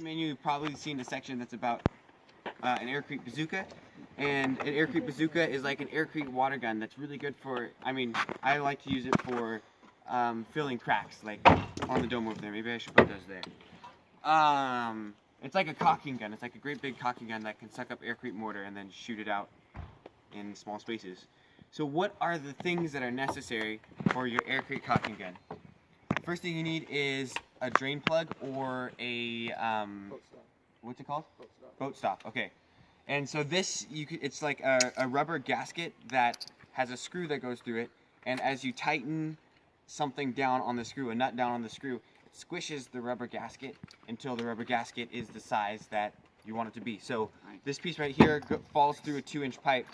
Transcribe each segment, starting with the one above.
instruction manual, you've probably seen a section that's about an Aircrete Bazooka. And an Aircrete Bazooka is like an Aircrete water gun that's really good for, I mean, I like to use it for filling cracks, like on the dome over there. Maybe I should put those there. It's like a caulking gun. It's like a great big caulking gun that can suck up Aircrete mortar and then shoot it out in small spaces. So what are the things that are necessary for your Aircrete caulking gun? First thing you need is a drain plug or a what's it called? Boat stop. Boat stop. Okay. And so this it's like a rubber gasket that has a screw that goes through it, and as you tighten something down on the screw, a nut down on the screw, it squishes the rubber gasket until the rubber gasket is the size that you want it to be. So this piece right here falls through a 2-inch pipe,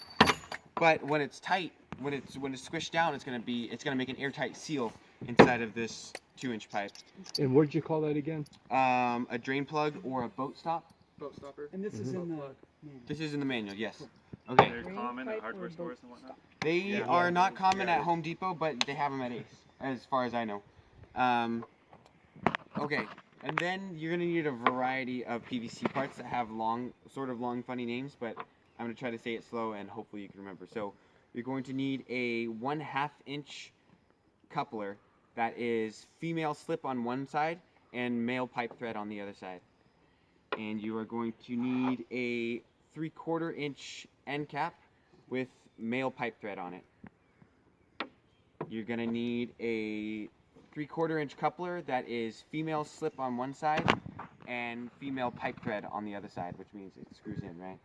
but when it's tight, when it's squished down, it's gonna make an airtight seal inside of this 2-inch pipe. And what did you call that again? A drain plug or a boat stop. Boat stopper. And this is in the manual. This is in the manual, yes. Okay. They're common at hardware stores and whatnot. They are not common at Home Depot, but they have them at Ace, as far as I know. Okay, and then you're gonna need a variety of PVC parts that have sort of long, funny names, but I'm gonna try to say it slow and hopefully you can remember. So you're going to need a 1/2 inch coupler that is female slip on one side and male pipe thread on the other side. And you are going to need a 3/4 inch end cap with male pipe thread on it. You're going to need a 3/4 inch coupler that is female slip on one side and female pipe thread on the other side, which means it screws in, right?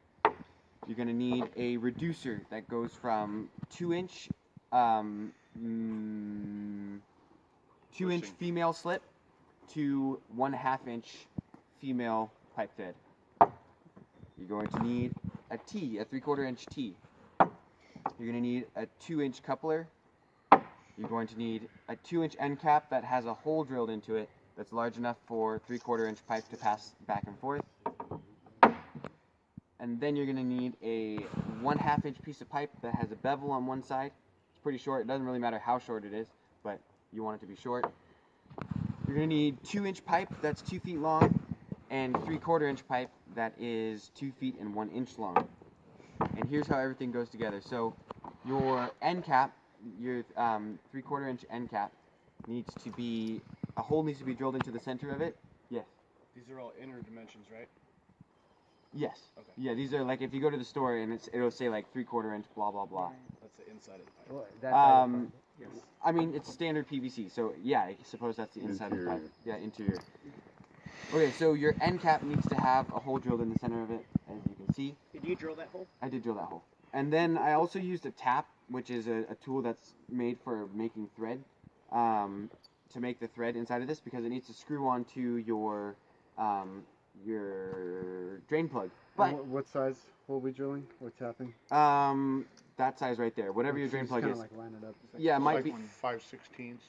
You're going to need a reducer that goes from 2-inch 2-inch female slip to 1/2 inch female pipe thread. You're going to need a T, a 3/4 inch T. You're going to need a 2-inch coupler. You're going to need a 2-inch end cap that has a hole drilled into it that's large enough for 3/4 inch pipe to pass back and forth. And then you're going to need a 1/2 inch piece of pipe that has a bevel on one side. It's pretty short. It doesn't really matter how short it is, but you want it to be short. You're going to need 2-inch pipe that's 2 feet long and 3/4 inch pipe that is 2 feet and 1 inch long. And here's how everything goes together. So your end cap, your 3/4 inch end cap, a hole needs to be drilled into the center of it. Yes. These are all inner dimensions, right? Yes. Okay. Yeah, these are like if you go to the store and it'll say like 3/4 inch blah blah blah. That's the inside of the pipe. Yes. I mean it's standard PVC, so yeah, I suppose that's the inside of the pipe. Yeah, interior. Okay, so your end cap needs to have a hole drilled in the center of it, as you can see. Did you drill that hole? I did drill that hole. And then I also used a tap, which is a tool that's made for making thread, to make the thread inside of this because it needs to screw onto your drain plug. But What size hole we drilling? What's happening? that size right there, whatever your drain plug is. Like line it up. Yeah, it might be. 5/16.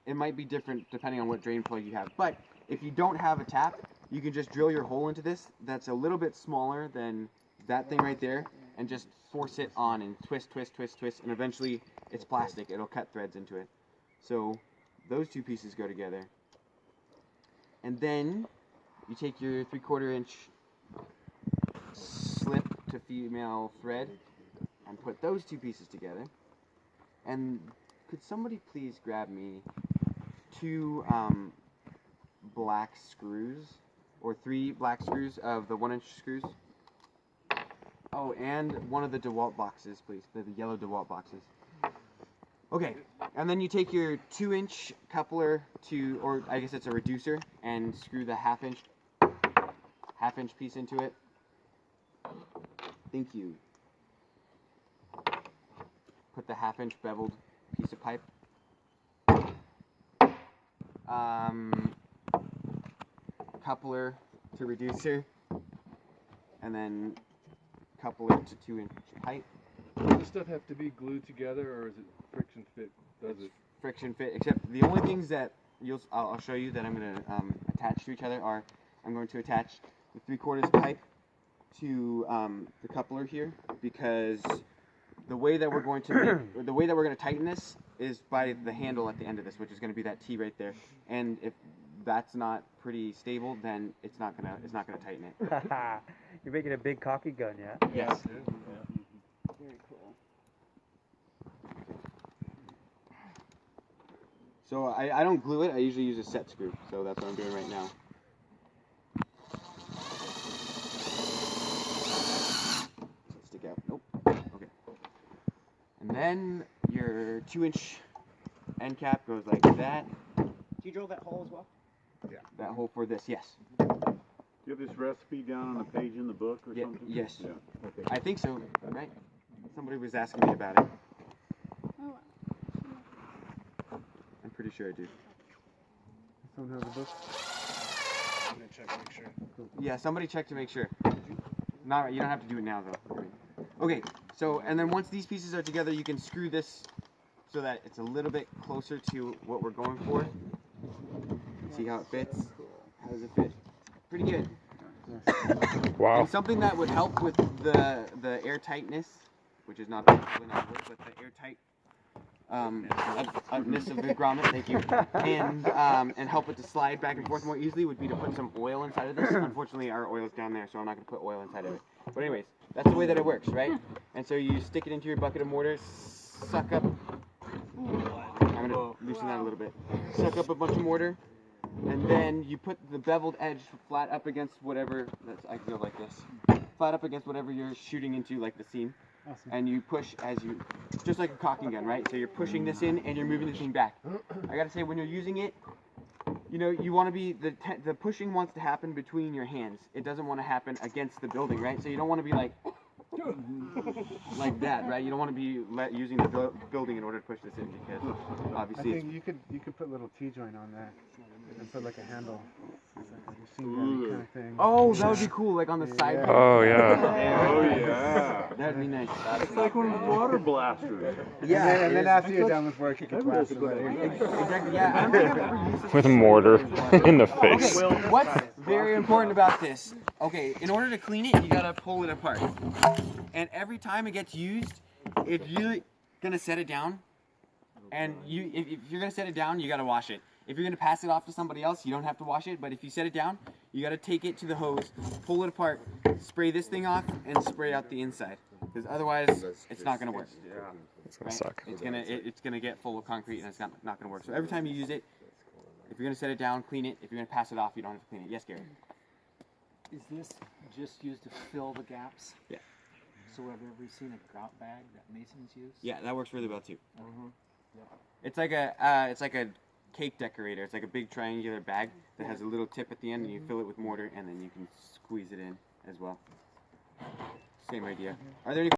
It might be different depending on what drain plug you have. But if you don't have a tap, you can just drill your hole into this. That's a little bit smaller than that thing right there, and just force it on and twist, twist, twist, twist, and eventually it's plastic. It'll cut threads into it. So those two pieces go together. And then you take your 3/4 inch slip to female thread and put those two pieces together. And could somebody please grab me 2 black screws, or 3 black screws of the 1-inch screws? Oh, and one of the DeWalt boxes, please, the yellow DeWalt boxes. Okay, and then you take your 2-inch coupler or I guess it's a reducer, and screw the half-inch piece into it. Thank you. Put the half-inch beveled piece of pipe. Coupler to reducer, and then coupler to 2-inch pipe. Does this stuff have to be glued together, or is it friction fit? Does it? Friction fit, except the only things that I'll show you that I'm going to attach to each other are I'm going to attach the 3/4 pipe to the coupler here, because the way that we're going to tighten this is by the handle at the end of this, which is going to be that T right there. And if that's not pretty stable, then it's not gonna tighten it. You're making a big coffee gun, yeah? Yes. Very cool. So I don't glue it. I usually use a set screw. So that's what I'm doing right now. Stick out. Nope. Okay. And then your 2-inch end cap goes like that. Do you drill that hole as well? That hole for this, yes. Do you have this recipe down on a page in the book or something? Yes. Yeah. Okay. I think so, right? Somebody was asking me about it. Oh, I'm pretty sure I do. Someone has a book? I'm gonna check to make sure. Yeah, somebody check to make sure. Not, you don't have to do it now though. Okay, so and then once these pieces are together, you can screw this so that it's a little bit closer to what we're going for. See how it fits? How does it fit? Pretty good. Wow. And something that would help with the air tightness, which is not probably not a word, but the airtight ness of the grommet, thank you, and help it to slide back and forth more easily would be to put some oil inside of this. Unfortunately, our oil's down there, so I'm not going to put oil inside of it. But anyways, that's the way that it works, right? And so you stick it into your bucket of mortar, suck up. I'm going to loosen that a little bit. Suck up a bunch of mortar, and then you put the beveled edge flat up against whatever. I can go like this. Flat up against whatever you're shooting into, like the seam. Awesome. And you push as you, just like a caulking gun, right? So you're pushing this in and you're moving the thing back. I gotta say, when you're using it, you know, you want to be, the pushing wants to happen between your hands. It doesn't want to happen against the building, right? So you don't want to be like that, right? You don't want to be using the building in order to push this in because I obviously it's, think you could put a little T-joint on there and put like a handle. It's like a machine gun kind of thing. oh, that would be cool, like on the side. Yeah. Oh, yeah. Oh yeah. That'd be nice. It's like one of those water blasters. Yeah, And then after you're done with work, you can blast it. exactly. Yeah, I don't think I've ever used this With a mortar in the Okay, face. what's very important about this? Okay, in order to clean it, you gotta pull it apart. And every time it gets used, if you're gonna set it down, and if you're gonna set it down, you gotta wash it. If you're gonna pass it off to somebody else, you don't have to wash it. But if you set it down, you gotta take it to the hose, pull it apart, spray this thing off, and spray out the inside. Because otherwise, it's not gonna work. It's gonna Right? suck. It's gonna get full of concrete, and it's not gonna work. So every time you use it, if you're gonna set it down, clean it. If you're gonna pass it off, you don't have to clean it. Yes, Gary. Is this just used to fill the gaps? Yeah. So have you ever seen a grout bag that masons use? Yeah, that works really well too. Mm-hmm. It's like a cake decorator. It's like a big triangular bag that has a little tip at the end, and you fill it with mortar, and then you can squeeze it in as well. Same idea. Are there any